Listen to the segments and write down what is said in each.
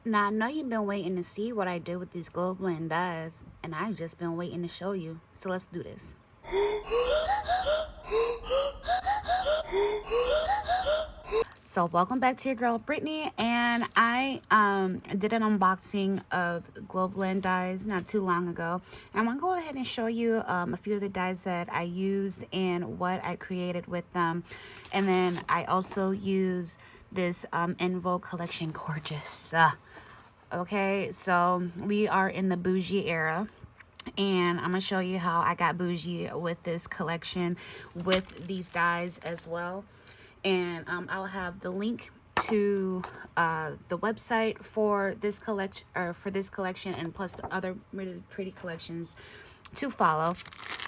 Now, I know you've been waiting to see what I did with these Globeland dies, and I've just been waiting to show you. So let's do this. So welcome back to your girl Brittany, and I did an unboxing of Globeland dies not too long ago, and I'm gonna go ahead and show you a few of the dies that I used and what I created with them. And then I also use this En Vogue collection. Gorgeous. Okay, so we are in the bougie era, and I'm gonna show you how I got bougie with this collection with these dies as well. And I'll have the link to the website for this collection and plus the other really pretty collections to follow.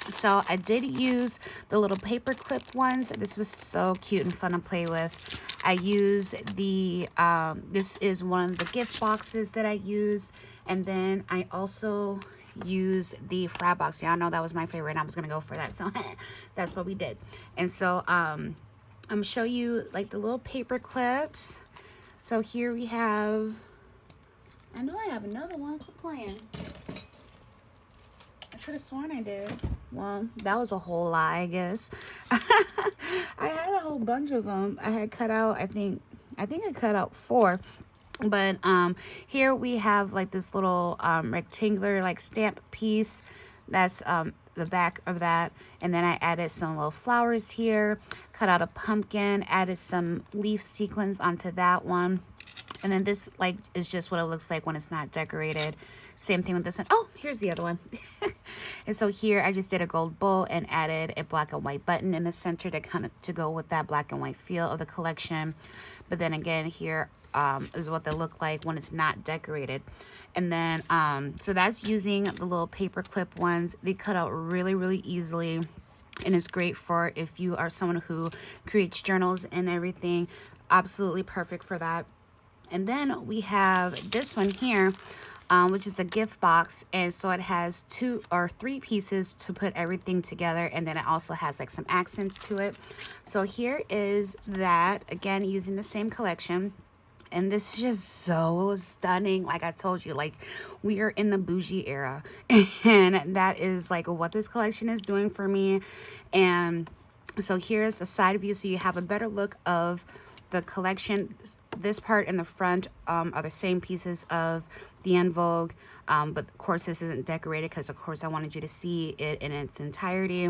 So I did use the little paper clip ones. This was so cute and fun to play with. I used the this is one of the gift boxes that I used, and then I also use the fry box. Y'all know that was my favorite and I was gonna go for that, so that's what we did. And so I'm gonna show you like the little paper clips. So here we have, I know I have another one. Quit playing. I could have sworn I did. Well, that was a whole lie, I guess. I had a whole bunch of them. I had cut out, I think I cut out 4. But here we have like this little rectangular like stamp piece. That's the back of that. And then I added some little flowers here, cut out a pumpkin, added some leaf sequins onto that one. And then this like is just what it looks like when it's not decorated. Same thing with this one. Oh, here's the other one. And so here I just did a gold bow and added a black and white button in the center to kind of to go with that black and white feel of the collection. But then again, here is what they look like when it's not decorated. And then so that's using the little paper clip ones. They cut out really easily, and it's great for if you are someone who creates journals and everything. Absolutely perfect for that. And then we have this one here, which is a gift box, and so it has 2 or 3 pieces to put everything together, and then it also has like some accents to it. So here is that, again using the same collection. And this is just so stunning. Like I told you, like we are in the bougie era, and that is like what this collection is doing for me. And so here's a side view, so you have a better look of the collection. This part in the front are the same pieces of the En Vogue, but of course this isn't decorated because of course I wanted you to see it in its entirety.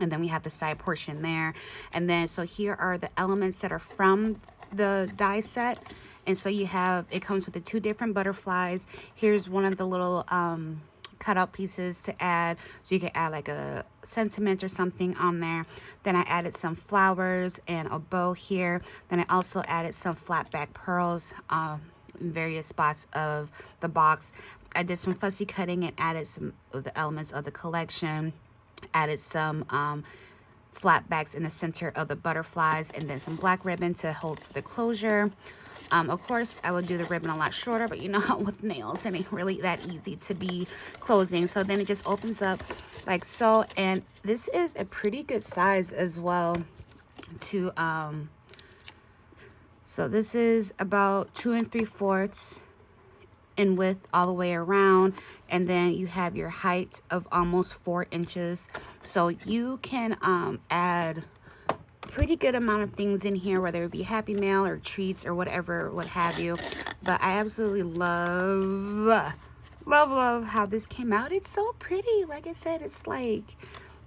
And then we have the side portion there, and then so here are the elements that are from the die set. And so you have, it comes with the 2 different butterflies. Here's one of the little cutout pieces to add, so you can add like a sentiment or something on there. Then I added some flowers and a bow here. Then I also added some flat back pearls in various spots of the box. I did some fussy cutting and added some of the elements of the collection. Added some flat backs in the center of the butterflies, and then some black ribbon to hold the closure. Of course, I would do the ribbon a lot shorter, but you know, with nails, it ain't really that easy to be closing. So then it just opens up like so, and this is a pretty good size as well to so this is about 2 3/4 in width all the way around, and then you have your height of almost 4 inches. So you can add pretty good amount of things in here, whether it be Happy Mail or treats or whatever, what have you. But I absolutely love how this came out. It's so pretty. Like I said, it's like,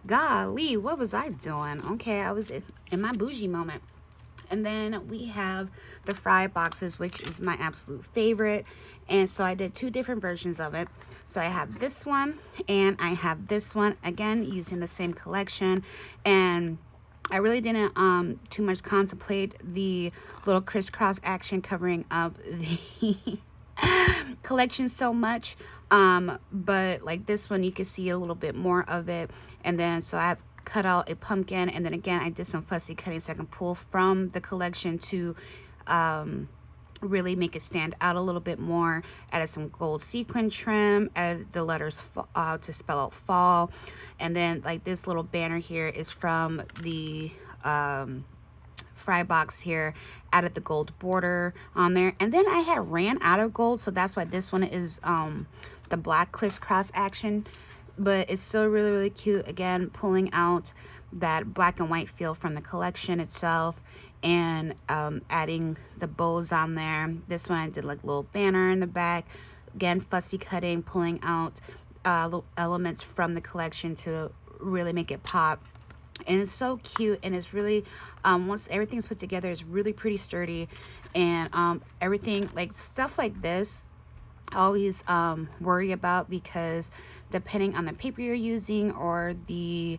golly, what was I doing? Okay, I was in my bougie moment. And then we have the fry boxes, which is my absolute favorite. And so I did 2 different versions of it. So I have this one and I have this one, again using the same collection. And I really didn't too much contemplate the little crisscross action covering up the collection so much, but like this one you can see a little bit more of it. And then so I've cut out a pumpkin, and then again I did some fussy cutting so I can pull from the collection to really make it stand out a little bit more. Added some gold sequin trim, added the letters to spell out fall. And then like this little banner here is from the fry box here, added the gold border on there. And then I had ran out of gold, so that's why this one is the black crisscross action. But it's still really, really cute. Again, pulling out that black and white feel from the collection itself, and adding the bows on there. This one I did like a little banner in the back. Again, fussy cutting, pulling out little elements from the collection to really make it pop. And it's so cute, and it's really once everything's put together, it's really pretty sturdy. And everything, like stuff like this, I always worry about, because depending on the paper you're using or the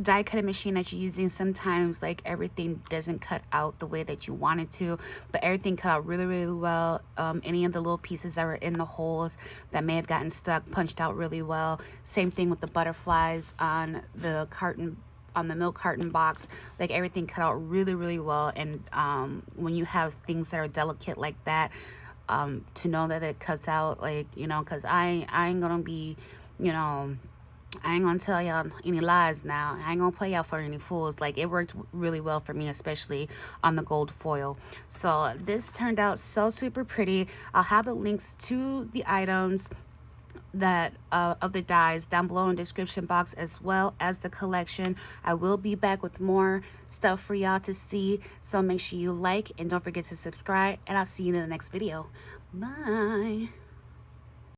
die cutting machine that you're using, sometimes like everything doesn't cut out the way that you want it to, but everything cut out really, really well. Any of the little pieces that were in the holes that may have gotten stuck punched out really well. Same thing with the butterflies on the carton, on the milk carton box. Like everything cut out really, really well. And when you have things that are delicate like that, to know that it cuts out, like, you know, because I ain't gonna be, you know, I ain't gonna tell y'all any lies now. I ain't gonna play y'all for any fools. Like, it worked really well for me, especially on the gold foil. So this turned out so super pretty. I'll have the links to the items that of the dies down below in the description box, as well as the collection. I will be back with more stuff for y'all to see, so make sure you like and don't forget to subscribe, and I'll see you in the next video. Bye.